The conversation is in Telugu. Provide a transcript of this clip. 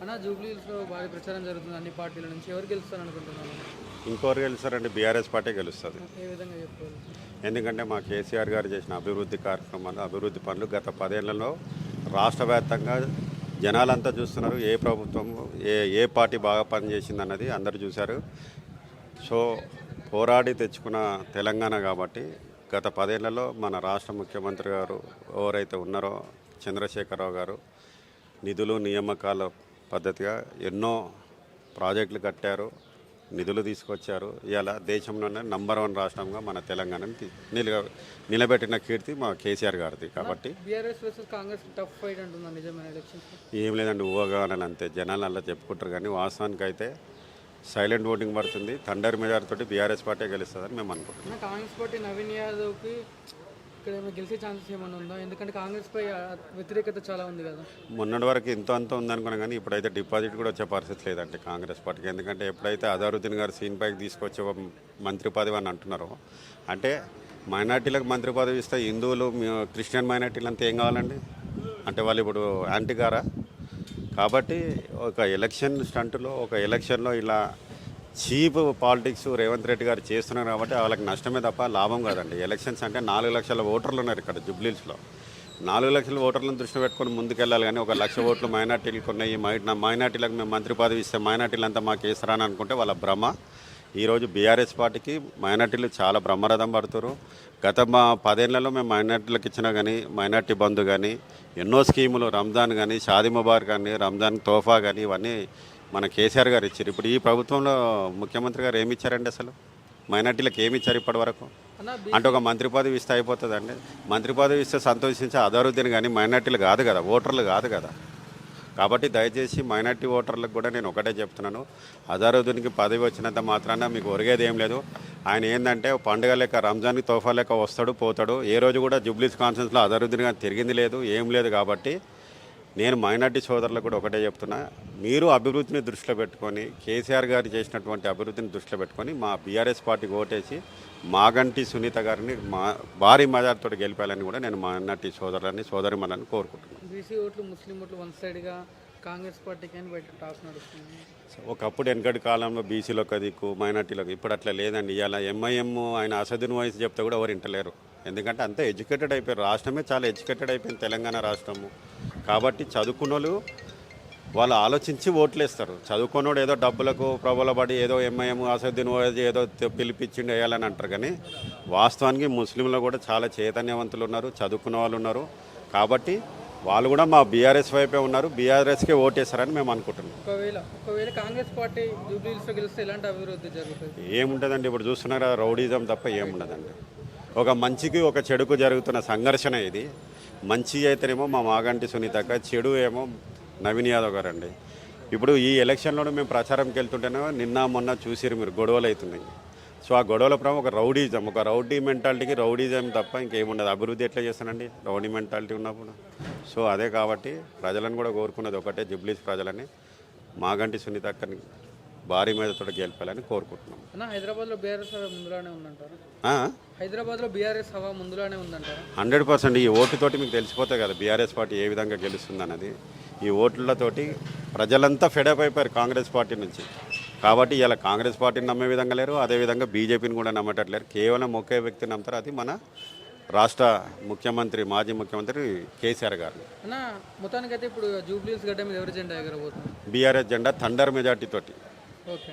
అన్న జూబ్లీహిల్స్లో భారీ ప్రచారం జరుగుతుంది అన్ని పార్టీల నుంచి. ఎవరు గెలుస్తారు అనుకుంటున్నాను? ఇంకోరు గెలుస్తారంటే బీఆర్ఎస్ పార్టీ గెలుస్తుంది. ఏ విధంగా చెప్పుకోవాలి? ఎందుకంటే మా కేసీఆర్ గారు చేసిన అభివృద్ధి కార్యక్రమాలు, అభివృద్ధి పనులు గత 10 ఏళ్లలో రాష్ట్ర వ్యాప్తంగా జనాలంతా చూస్తున్నారు. ఏ ప్రభుత్వం ఏ పార్టీ బాగా పనిచేసింది అన్నది అందరూ చూశారు. సో పోరాడి తెచ్చుకున్న తెలంగాణ కాబట్టి గత 10 ఏళ్లలో మన రాష్ట్ర ముఖ్యమంత్రి గారు ఎవరైతే ఉన్నారో చంద్రశేఖరరావు గారు నిధులు నియామకాల పద్ధతిగా ఎన్నో ప్రాజెక్టులు కట్టారు, నిధులు తీసుకొచ్చారు. ఇలా దేశంలోనే #1 రాష్ట్రంగా మన తెలంగాణని నిలబెట్టిన కీర్తి మా కేసీఆర్ గారిది. కాబట్టి BRS versus Congress tough fight అంటున్నా, నిజమైన ఎలక్షన్స్? ఏం లేదండి, ఊహగానని అంతే. జనాలు అలా చెప్పుకుంటారు కానీ వాస్తవానికి అయితే సైలెంట్ ఓటింగ్ పడుతుంది. థండర్ మెజారిటీ తోటి బీఆర్ఎస్ పార్టీ గెలుస్తుందని మేము అనుకుంటున్నాం. కాంగ్రెస్ పార్టీ నవీన్ యాదవ్కి ఇక్కడ ఏమైనా గెలిచే ఛాన్సెస్ ఏమైనా ఉందా? ఎందుకంటే కాంగ్రెస్ పై వ్యతిరేకత చాలా ఉంది కదా. మొన్నటి వరకు ఇంత అంత ఉందనుకున్నాం కానీ ఇప్పుడైతే డిపాజిట్ కూడా వచ్చే పరిస్థితి లేదంటే కాంగ్రెస్ పార్టీకి. ఎందుకంటే ఎప్పుడైతే అజారుద్దీన్ గారు సీన్ పైకి తీసుకొచ్చే మంత్రి పదవి అని అంటున్నారో, అంటే మైనార్టీలకు మంత్రి పదవి ఇస్తే హిందువులు క్రిస్టియన్ మైనార్టీలు అంతా ఏం కావాలండి? అంటే వాళ్ళు ఇప్పుడు యాంటీ గారా? కాబట్టి ఒక ఎలక్షన్ స్టంట్లో, ఒక ఎలక్షన్లో ఇలా చీప్ పాలిటిక్స్ రేవంత్ రెడ్డి గారు చేస్తున్నారు కాబట్టి వాళ్ళకి నష్టమే తప్ప లాభం కాదండి. ఎలక్షన్స్ అంటే 4 లక్షల ఓటర్లు ఉన్నారు ఇక్కడ జూబ్లీహిల్స్లో. 4 లక్షల ఓటర్లను దృష్టి పెట్టుకొని ముందుకెళ్ళాలి కానీ 1 లక్ష ఓట్లు మైనార్టీలకు ఉన్నాయి, మైనార్టీలకు మేము మంత్రి పదవి ఇస్తే మైనార్టీలు అంతా మాకు వేస్తారని అనుకుంటే వాళ్ళ భ్రమ. ఈరోజు బీఆర్ఎస్ పార్టీకి మైనార్టీలు చాలా బ్రహ్మరథం పడుతున్నారు. గత 10 ఏళ్లలో మేము మైనార్టీలకు ఇచ్చినా కానీ మైనార్టీ బంధు కానీ ఎన్నో స్కీములు, రంజాన్ కానీ, షాదీ ముబారక్ కానీ, రంజాన్ తోఫా కానీ ఇవన్నీ మన కేసీఆర్ గారు ఇచ్చారు. ఇప్పుడు ఈ ప్రభుత్వంలో ముఖ్యమంత్రి గారు ఏమి ఇచ్చారండి? అసలు మైనార్టీలకు ఏమి ఇచ్చారు ఇప్పటి వరకు? అంటే ఒక మంత్రి పదవి ఇస్తే అయిపోతుందండి? మంత్రి పదవి ఇస్తే సంతోషించే అజారుద్దీన్ కానీ మైనార్టీలు కాదు కదా, ఓటర్లు కాదు కదా. కాబట్టి దయచేసి మైనార్టీ ఓటర్లకు కూడా నేను ఒకటే చెప్తున్నాను, అజారుద్దీన్కి పదవి వచ్చినంత మాత్రాన మీకు ఒరిగేది ఏం లేదు. ఆయన ఏంటంటే పండుగ లెక్క, రంజాన్కి తోఫా లెక్క వస్తాడు పోతాడు. ఏ రోజు కూడా జూబ్లీస్ కాన్ఫరెన్స్లో అజారుద్దీన్ గారు తిరిగింది లేదు, ఏం లేదు. కాబట్టి నేను మైనార్టీ సోదరులకు కూడా ఒకటే చెప్తున్నా, మీరు అభివృద్ధిని దృష్టిలో పెట్టుకొని, కేసీఆర్ గారు చేసినటువంటి అభివృద్ధిని దృష్టిలో పెట్టుకొని మా బీఆర్ఎస్ పార్టీకి ఓటేసి మాగంటి సునీత గారిని భారీ మెజార్టీతో గెలిపాలని కూడా నేను మైనార్టీ సోదరిమణులను కోరుకుంటున్నాను. బీసీ ఓట్లు, ముస్లిం ఓట్లు వన్ సైడ్గా కాంగ్రెస్ పార్టీకి అని బయట టాక్ నడుస్తుంది. ఒకప్పుడు వెనకటి కాలంలో బీసీలకు దిక్కు, మైనార్టీలకు. ఇప్పుడు అట్లా లేదండి. ఇవాళ ఎంఐఎం ఆయన అసదున్ వయసు చెప్తే కూడా ఎవరు వింటలేరు. ఎందుకంటే అంతా ఎడ్యుకేటెడ్ అయిపోయారు. రాష్ట్రమే చాలా ఎడ్యుకేటెడ్ అయిపోయింది తెలంగాణ రాష్ట్రము. కాబట్టి చదువుకున్నోళ్ళు వాళ్ళు ఆలోచించి ఓట్లేస్తారు. చదువుకున్నోడు ఏదో డబ్బులకు ప్రబలపడి ఏదో ఎంఐఎం అసదుద్దీన్ ఓవైసీ ఏదో పిలిపించిండి వేయాలని అంటారు కానీ వాస్తవానికి ముస్లింలు కూడా చాలా చైతన్యవంతులు ఉన్నారు, చదువుకున్న వాళ్ళు ఉన్నారు. కాబట్టి వాళ్ళు కూడా మా బీఆర్ఎస్ వైపే ఉన్నారు, బీఆర్ఎస్కే ఓటేస్తారని మేము అనుకుంటున్నాం. ఒకవేళ కాంగ్రెస్ పార్టీ జూబ్లీహిల్స్లో గెలిస్తే ఎలాంటి అభివృద్ధి జరుగుతుంది? ఏముంటుందండి? ఇప్పుడు చూస్తున్నారు రౌడీజం తప్ప ఏముండదండి. ఒక మంచికి ఒక చెడుకు జరుగుతున్న సంఘర్షణ ఇది. మంచి అయితేనేమో మా మాగంటి సునీతక్క, చెడు ఏమో నవీన్ యాదవ్ గారు అండి. ఇప్పుడు ఈ ఎలక్షన్లోనే మేము ప్రచారంకి వెళ్తుంటేనే నిన్న మొన్న చూసిరు మీరు, గొడవలు అవుతున్నాయి. సో ఆ గొడవల ప్రభావం ఒక రౌడీ మెంటాలిటీకి రౌడీజం తప్ప ఇంకేముండదు. అభివృద్ధి ఎట్లా చేస్తానండి రౌడీ మెంటాలిటీ ఉన్నప్పుడు? సో అదే కాబట్టి ప్రజలను కూడా కోరుకున్నది ఒకటే, జూబ్లీస్ ప్రజలని మాగంటి సునీతక్కని భారీ మీదతో గెలిపాలని కోరుకుంటున్నాం. హైదరాబాద్లో బీఆర్ఎస్ హవా ముందులానే ఉందంటారా? హైదరాబాద్లో బీఆర్ఎస్ హవా ముందులానే ఉందంటారా? 100%. ఈ ఓటుతోటి మీకు తెలిసిపోతాయి కదా బీఆర్ఎస్ పార్టీ ఏ విధంగా గెలుస్తుందన్నది. ఈ ఓట్లతోటి ప్రజలంతా ఫెడప్ అయిపోయారు కాంగ్రెస్ పార్టీ నుంచి. కాబట్టి ఇలా కాంగ్రెస్ పార్టీని నమ్మే విధంగా లేరు, అదేవిధంగా బీజేపీని కూడా నమ్మేటట్లేరు. కేవలం ఒకే వ్యక్తిని నమ్ముతారు, అది మన రాష్ట్ర ముఖ్యమంత్రి, మాజీ ముఖ్యమంత్రి కేసీఆర్ గారు. మొత్తానికైతే ఇప్పుడు జూబ్లీహిల్స్ గడ్డ మీద ఎవరి జెండా ఎగరబోతుంది? బీఆర్ఎస్ జెండా థండర్ మెజార్టీ తోటి. ఓకే.